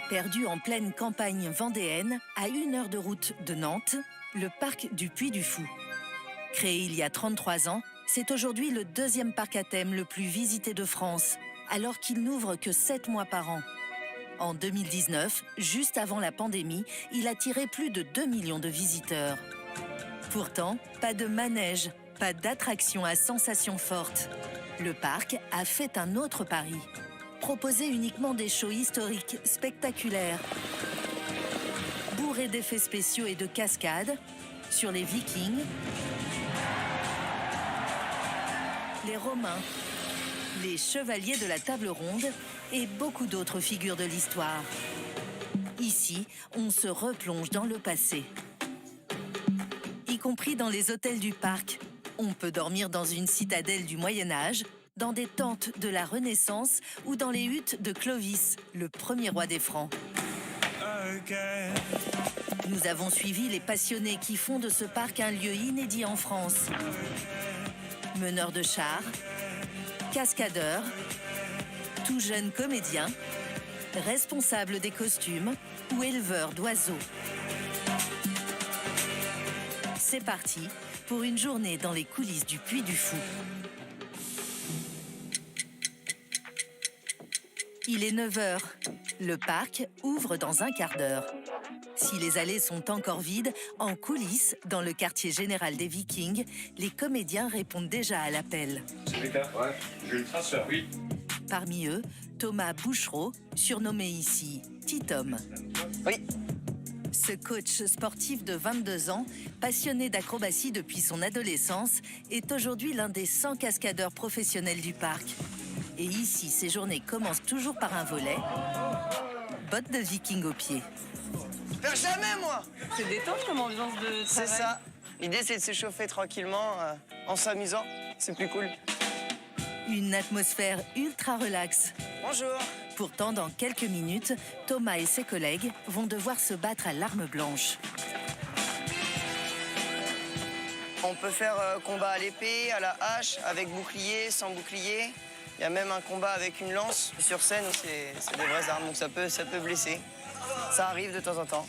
Perdu en pleine campagne vendéenne, à 1 heure de route de Nantes, le parc du Puy du Fou. Créé il y a 33 ans, c'est aujourd'hui le 2e parc à thème le plus visité de France, alors qu'il n'ouvre que 7 mois par an. En 2019, juste avant la pandémie, il a attiré plus de 2 millions de visiteurs. Pourtant, pas de manège, pas d'attraction à sensations fortes. Le parc a fait un autre pari. Proposer uniquement des shows historiques spectaculaires, bourrés d'effets spéciaux et de cascades, sur les Vikings, les Romains, les chevaliers de la table ronde et beaucoup d'autres figures de l'histoire. Ici, on se replonge dans le passé. Y compris dans les hôtels du parc. On peut dormir dans une citadelle du Moyen-Âge, dans des tentes de la Renaissance ou dans les huttes de Clovis, le premier roi des Francs. Nous avons suivi les passionnés qui font de ce parc un lieu inédit en France. Meneurs de chars, cascadeurs, tout jeunes comédiens, responsables des costumes ou éleveurs d'oiseaux. C'est parti pour une journée dans les coulisses du Puy du Fou. Il est 9 h. Le parc ouvre dans un quart d'heure. Si les allées sont encore vides, en coulisses, dans le quartier général des Vikings, les comédiens répondent déjà à l'appel. Ouais, j'ai le traceur, oui. Parmi eux, Thomas Bouchereau, surnommé ici Titom. Oui. Ce coach sportif de 22 ans, passionné d'acrobatie depuis son adolescence, est aujourd'hui l'un des 100 cascadeurs professionnels du parc. Et ici, ses journées commencent toujours par un volet, bottes de viking aux pieds. Faire jamais, moi. C'est détente comme ambiance de travail. C'est ça. L'idée, c'est de s'échauffer tranquillement, en s'amusant. C'est plus cool. Une atmosphère ultra relax. Bonjour. Pourtant, dans quelques minutes, Thomas et ses collègues vont devoir se battre à l'arme blanche. On peut faire combat à l'épée, à la hache, avec bouclier, sans bouclier. Il y a même un combat avec une lance. Sur scène, c'est des vraies armes, donc ça peut blesser. Ça arrive de temps en temps.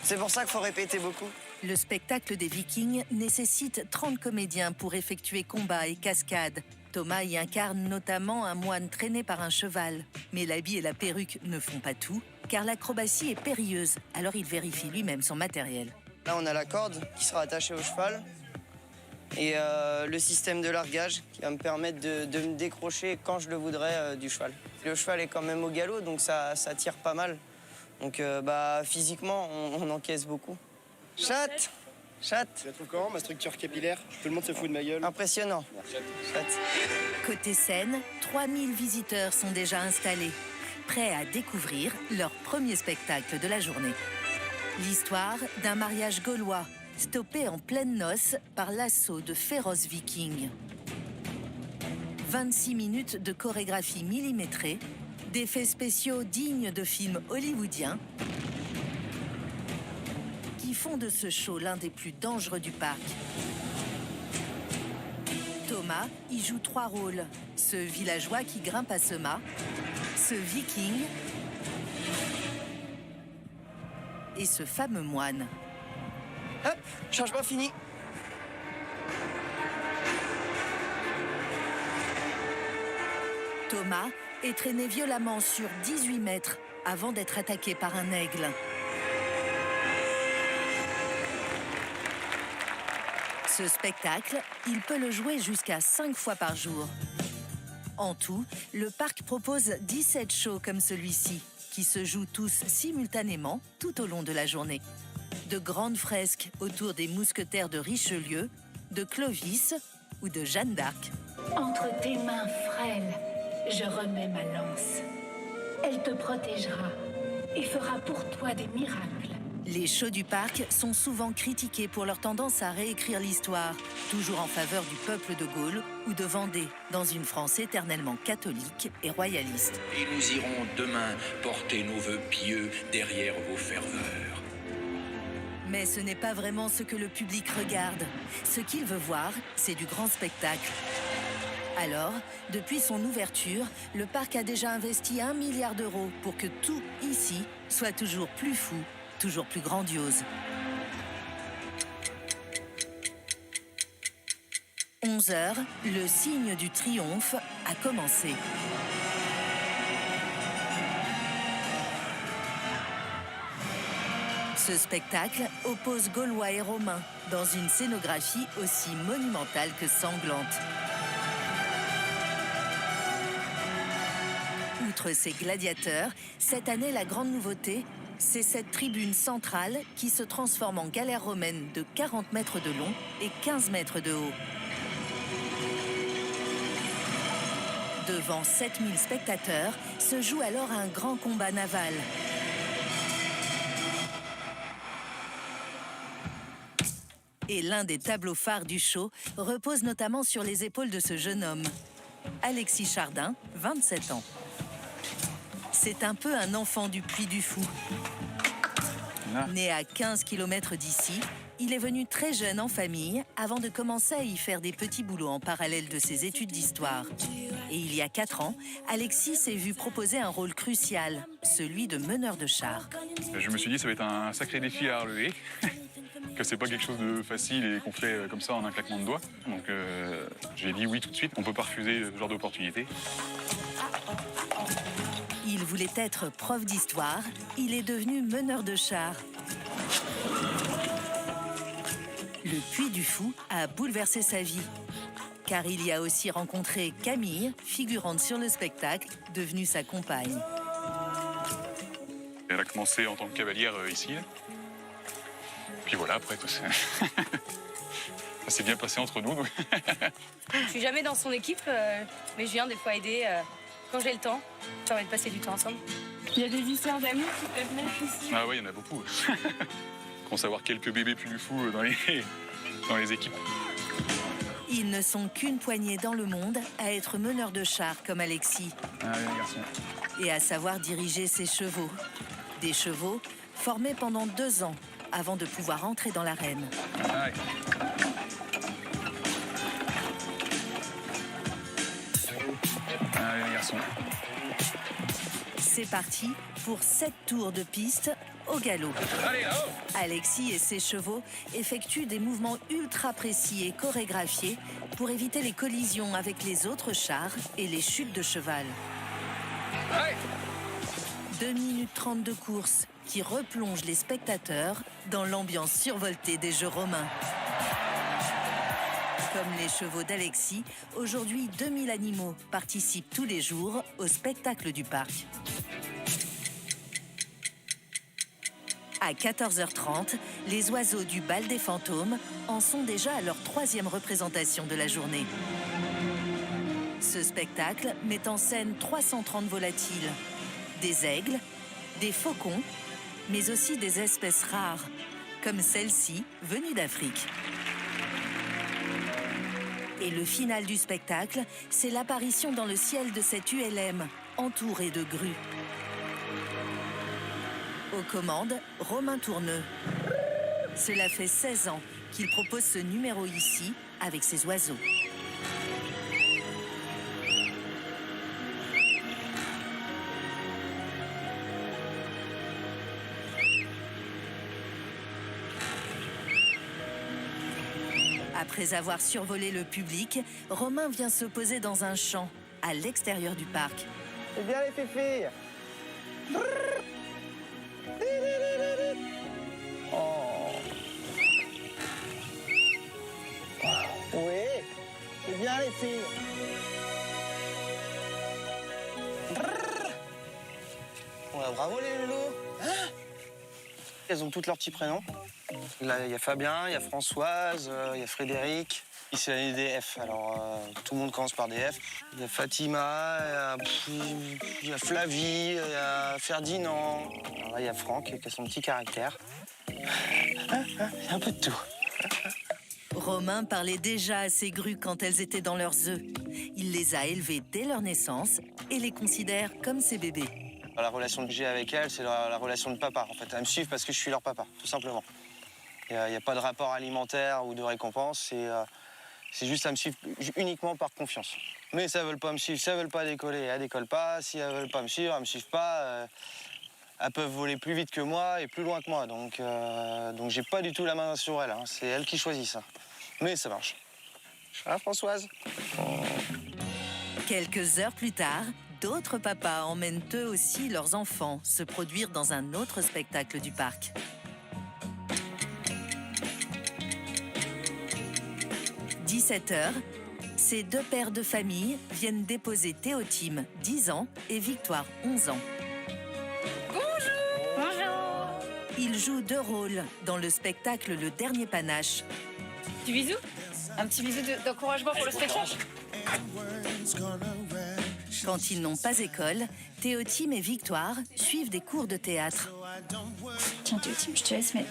C'est pour ça qu'il faut répéter beaucoup. Le spectacle des Vikings nécessite 30 comédiens pour effectuer combats et cascades. Thomas y incarne notamment un moine traîné par un cheval. Mais l'habit et la perruque ne font pas tout, car l'acrobatie est périlleuse, alors il vérifie lui-même son matériel. Là, on a la corde qui sera attachée au cheval et le système de largage qui va me permettre de me décrocher quand je le voudrais du cheval. Le cheval est quand même au galop, donc ça tire pas mal. Donc physiquement, on encaisse beaucoup. Chatte. Tu la trouves comment, ma structure capillaire? Tout le monde se fout de ma gueule. Impressionnant. Chatte. Côté scène, 3000 visiteurs sont déjà installés, prêts à découvrir leur premier spectacle de la journée. L'histoire d'un mariage gaulois, stoppé en pleine noce par l'assaut de féroces vikings. 26 minutes de chorégraphie millimétrée, d'effets spéciaux dignes de films hollywoodiens, qui font de ce show l'un des plus dangereux du parc. Thomas y joue 3 rôles. Ce villageois qui grimpe à ce mât, ce viking et ce fameux moine. Hop, changement fini. Thomas est traîné violemment sur 18 mètres avant d'être attaqué par un aigle. Ce spectacle, il peut le jouer jusqu'à 5 fois par jour. En tout, le parc propose 17 shows comme celui-ci, qui se jouent tous simultanément tout au long de la journée. De grandes fresques autour des mousquetaires de Richelieu, de Clovis ou de Jeanne d'Arc. Entre tes mains frêles, je remets ma lance. Elle te protégera et fera pour toi des miracles. Les shows du parc sont souvent critiqués pour leur tendance à réécrire l'histoire, toujours en faveur du peuple de Gaule ou de Vendée, dans une France éternellement catholique et royaliste. Et nous irons demain porter nos vœux pieux derrière vos ferveurs. Mais ce n'est pas vraiment ce que le public regarde. Ce qu'il veut voir, c'est du grand spectacle. Alors, depuis son ouverture, le parc a déjà investi 1 milliard d'euros pour que tout, ici, soit toujours plus fou, toujours plus grandiose. 11h, le signe du triomphe a commencé. Ce spectacle oppose Gaulois et Romains dans une scénographie aussi monumentale que sanglante. Outre ces gladiateurs, cette année, la grande nouveauté, c'est cette tribune centrale qui se transforme en galère romaine de 40 mètres de long et 15 mètres de haut. Devant 7000 spectateurs, se joue alors un grand combat naval. Et l'un des tableaux phares du show repose notamment sur les épaules de ce jeune homme, Alexis Chardin, 27 ans. C'est un peu un enfant du Puy du Fou. Né à 15 km d'ici, il est venu très jeune en famille avant de commencer à y faire des petits boulots en parallèle de ses études d'histoire. Et il y a 4 ans, Alexis s'est vu proposer un rôle crucial, celui de meneur de char. Je me suis dit ça va être un sacré défi à relever, que c'est pas quelque chose de facile et qu'on fait comme ça en un claquement de doigts. Donc j'ai dit oui tout de suite, on peut pas refuser ce genre d'opportunité. Il voulait être prof d'histoire, il est devenu meneur de char. Le Puy du Fou a bouleversé sa vie, car il y a aussi rencontré Camille, figurante sur le spectacle, devenue sa compagne. Elle a commencé en tant que cavalière ici. Puis voilà, après, ça s'est bien passé entre nous. Je suis jamais dans son équipe, mais je viens des fois aider quand j'ai le temps. Ça va de passer du temps ensemble. Il y a des histoires d'amour qui peuvent naître ici. Ah oui, il y en a beaucoup. Qu'on savoir quelques bébés Puy du Fou dans les équipes. Ils ne sont qu'une poignée dans le monde à être meneurs de char comme Alexis. Ah oui, les garçons. Et à savoir diriger ses chevaux. Des chevaux formés pendant 2 ans avant de pouvoir entrer dans l'arène. Ah oui. Ah oui, les garçons. C'est parti pour 7 tours de piste au galop. Allez, là-haut. Alexis et ses chevaux effectuent des mouvements ultra précis et chorégraphiés pour éviter les collisions avec les autres chars et les chutes de cheval. Allez. 2 minutes 30 de course qui replonge les spectateurs dans l'ambiance survoltée des Jeux romains. Comme les chevaux d'Alexis, aujourd'hui 2000 animaux participent tous les jours au spectacle du parc. À 14h30, les oiseaux du bal des fantômes en sont déjà à leur 3e représentation de la journée. Ce spectacle met en scène 330 volatiles, des aigles, des faucons, mais aussi des espèces rares, comme celle-ci venue d'Afrique. Et le final du spectacle, c'est l'apparition dans le ciel de cette ULM, entourée de grues. Aux commandes, Romain Tourneux. Cela fait 16 ans qu'il propose ce numéro ici, avec ses oiseaux. Après avoir survolé le public, Romain vient se poser dans un champ, à l'extérieur du parc. C'est bien les féfés. Oh. Oui, c'est bien les filles. Ouais, bravo les loulous. Elles ont toutes leurs petits prénoms. Là, il y a Fabien, il y a Françoise, il y a Frédéric. C'est l'année des F, alors tout le monde commence par des F. Il y a Fatima, il y a Flavie, il y a Ferdinand. Alors là, il y a Franck qui a son petit caractère. C'est un peu de tout. Romain parlait déjà à ses grues quand elles étaient dans leurs œufs. Il les a élevées dès leur naissance et les considère comme ses bébés. La relation que j'ai avec elles, c'est la relation de papa. En fait, elles me suivent parce que je suis leur papa, tout simplement. Il n'y a pas de rapport alimentaire ou de récompense. C'est juste à me suivre uniquement par confiance. Mais si elles veulent pas me suivre, si elles veulent pas décoller, elles décollent pas. Si elles veulent pas me suivre, elles me suivent pas. Elles peuvent voler plus vite que moi et plus loin que moi. Donc j'ai pas du tout la main sur elles. Hein. C'est elles qui choisissent. Hein. Mais ça marche. Ah, Françoise. Quelques heures plus tard, d'autres papas emmènent eux aussi leurs enfants se produire dans un autre spectacle du parc. « 17h, ces deux pères de famille viennent déposer Théotime, 10 ans, et Victoire, 11 ans. Bonjour. Ils jouent deux rôles dans le spectacle Le Dernier Panache. Du bisou? Un petit bisou d'encouragement pour le spectacle? Quand ils n'ont pas école, Théotime et Victoire suivent des cours de théâtre. Tiens, Théotime, je te laisse mettre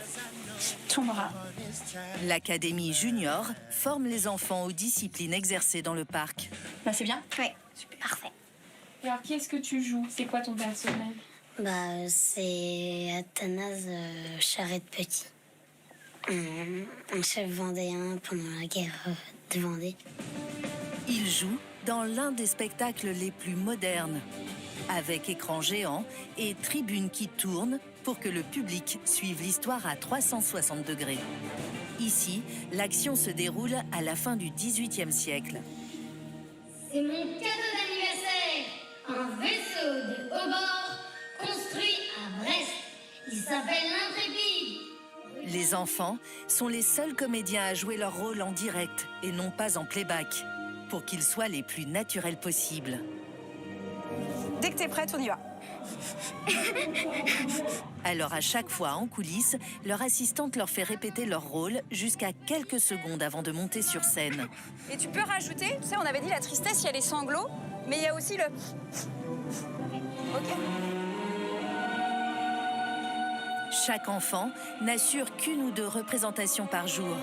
ton bras. L'Académie Junior forme les enfants aux disciplines exercées dans le parc. Là, c'est bien? Ouais, super. Parfait. Et alors, qui est-ce que tu joues? C'est quoi ton personnage? C'est Athanase Charette-Petit. Un chef vendéen pendant la guerre de Vendée. Ils jouent dans l'un des spectacles les plus modernes, avec écran géant et tribunes qui tournent pour que le public suive l'histoire à 360 degrés. Ici, l'action se déroule à la fin du XVIIIe siècle. C'est mon cadeau d'anniversaire, un vaisseau de haut bord construit à Brest. Il s'appelle l'Intrépide. Les enfants sont les seuls comédiens à jouer leur rôle en direct et non pas en playback, pour qu'ils soient les plus naturels possibles. Dès que t'es prête, on y va. Alors à chaque fois en coulisses, leur assistante leur fait répéter leur rôle jusqu'à quelques secondes avant de monter sur scène. Et tu peux rajouter, tu sais, on avait dit la tristesse, il y a les sanglots, mais il y a aussi le... Ok. Chaque enfant n'assure qu'une ou deux représentations par jour.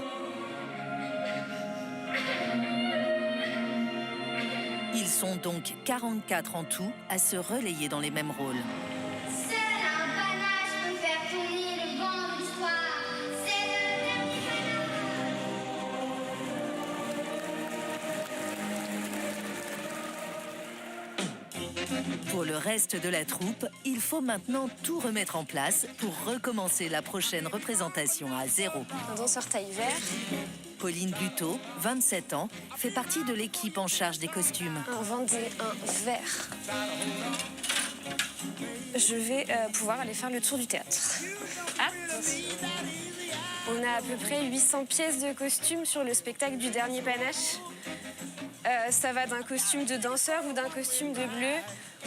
Ils sont donc 44 en tout à se relayer dans les mêmes rôles. Seul un panache peut faire tourner le vent de l'histoire. C'est le dernier panache. Pour le reste de la troupe, il faut maintenant tout remettre en place pour recommencer la prochaine représentation à zéro. Un danseur taille vert. Pauline Buteau, 27 ans, fait partie de l'équipe en charge des costumes. Un vendéen vert. Je vais pouvoir aller faire le tour du théâtre. Ah. On a à peu près 800 pièces de costumes sur le spectacle du Dernier Panache. Ça va d'un costume de danseur ou d'un costume de bleu,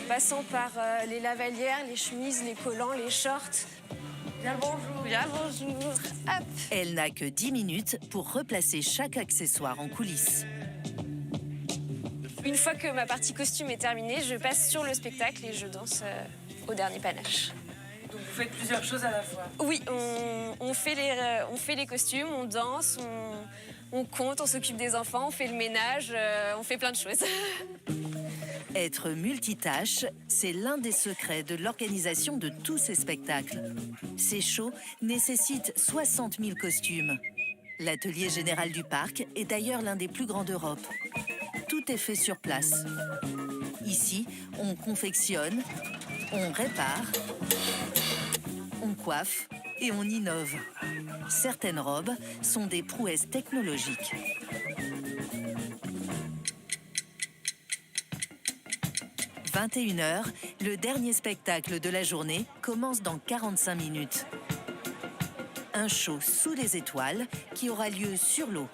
passant par les lavalières, les chemises, les collants, les shorts. Bien le bonjour. Bien le bonjour. Hop. Elle n'a que 10 minutes pour replacer chaque accessoire en coulisses. Une fois que ma partie costume est terminée, je passe sur le spectacle et je danse au Dernier Panache. Donc vous faites plusieurs choses à la fois? Oui, on fait les costumes, on danse, on compte, on s'occupe des enfants, on fait le ménage, on fait plein de choses. Être multitâche, c'est l'un des secrets de l'organisation de tous ces spectacles. Ces shows nécessitent 60 000 costumes. L'atelier général du parc est d'ailleurs l'un des plus grands d'Europe. Tout est fait sur place. Ici, on confectionne, on répare, on coiffe et on innove. Certaines robes sont des prouesses technologiques. « 21h, le dernier spectacle de la journée commence dans 45 minutes. Un show sous les étoiles qui aura lieu sur l'eau.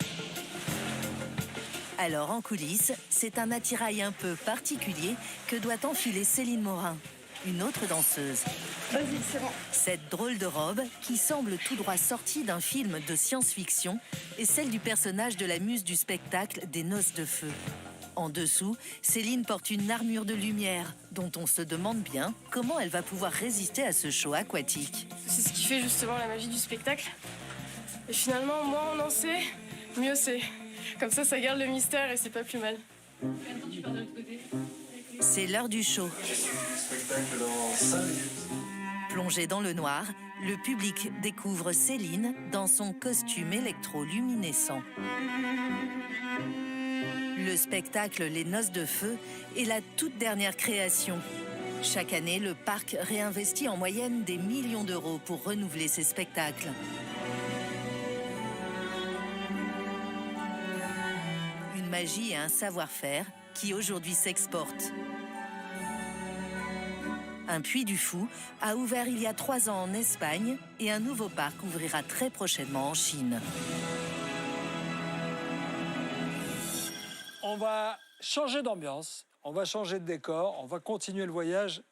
Alors en coulisses, c'est un attirail un peu particulier que doit enfiler Céline Morin, une autre danseuse. Vas-y, c'est bon. Cette drôle de robe, qui semble tout droit sortie d'un film de science-fiction, est celle du personnage de la muse du spectacle des Noces de Feu. En dessous, Céline porte une armure de lumière, dont on se demande bien comment elle va pouvoir résister à ce show aquatique. C'est ce qui fait justement la magie du spectacle. Et finalement, moins on en sait, mieux c'est. Comme ça garde le mystère et c'est pas plus mal. C'est l'heure du show. Plongé dans le noir, Le public découvre Céline dans son costume électroluminescent. Le spectacle Les Noces de Feu est la toute dernière création. Chaque année, le parc réinvestit en moyenne des millions d'euros pour renouveler ses spectacles. Une magie et un savoir-faire qui aujourd'hui s'exportent. Un Puy du Fou a ouvert il y a 3 ans en Espagne et un nouveau parc ouvrira très prochainement en Chine. On va changer d'ambiance, on va changer de décor, on va continuer le voyage